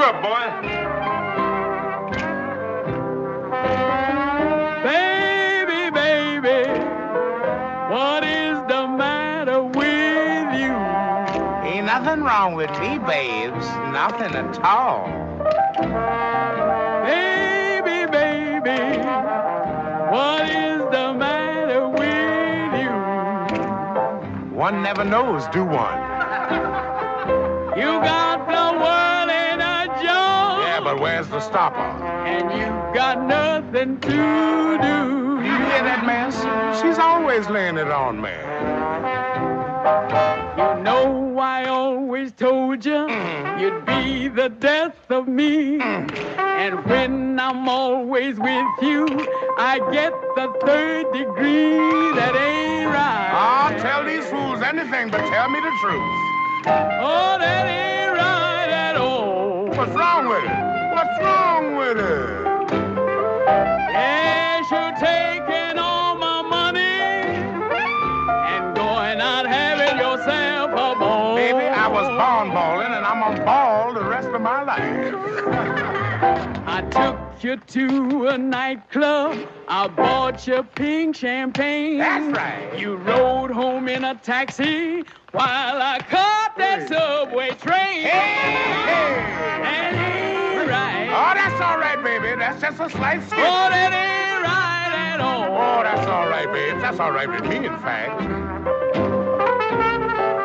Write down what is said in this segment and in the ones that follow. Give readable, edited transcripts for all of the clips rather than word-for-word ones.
up, boy. Baby, baby, what is the matter with you? Ain't nothing wrong with me, babes. Nothing at all. Baby, baby, what is the matter with you? One never knows, do one? You got the world in a jar. Yeah, but where's the stopper? And you got nothing to do. You hear that, man? She's always laying it on me. You know I always told you you'd be the death of me. And when I'm always with you, I get the third degree. That ain't right. I'll tell these fools anything but tell me the truth. Oh, that ain't right at all. What's wrong with it? What's wrong with it? Yes, you're taking all my money and going out having yourself a ball. Baby, I was born balling, and I'm a ball the rest of my life. I took you to a nightclub. I bought you pink champagne. That's right. You rode home in a taxi while I caught that subway train. Hey! That ain't right. Oh, that's all right, baby. That's just a slight skip. Oh, that ain't right at all. Oh, that's all right, babe. That's all right with me, in fact.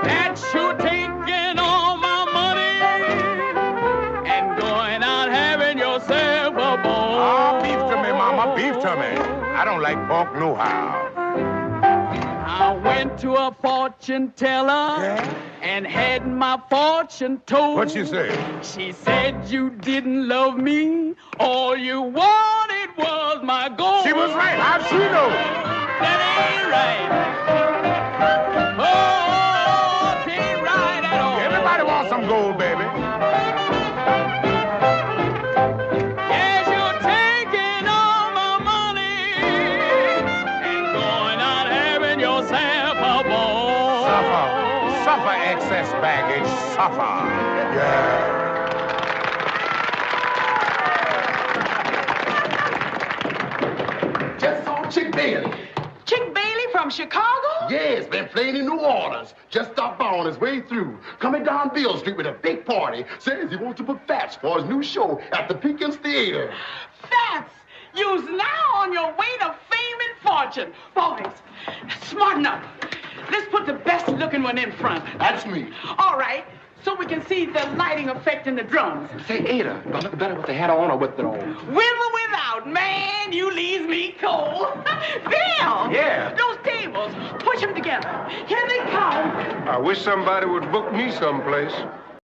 That's you taking all my money and going out having yourself a ball. Oh, beef to me, mama, beef to me. I don't like pork no-how. I went to a fortune teller and had my fortune told. What'd she say? She said you didn't love me. All you wanted was my gold. She was right. How'd she know? That ain't right. Oh, it ain't right at all. Everybody wants some gold, baby. Yes, you're taking all my money and going out having yourself a ball. Suffer. Suffer excess baggage. Suffer. Yeah. Just saw Chick Bailey. Chick Bailey from Chicago? Yes, been playing in New Orleans. Just stopped by on his way through. Coming down Beale Street with a big party. Says he wants to put Fats for his new show at the Pickens Theater. Fats, you's now on your way to fame and fortune. Boys, smarten up. Let's put the best looking one in front. That's me. All right, so we can see the lighting effect in the drums. Say, Ada, do I look better with the hat on or with it on? With or without, man, you leaves me cold. Bill! Yeah? Those tables, push them together. Here they come. I wish somebody would book me someplace.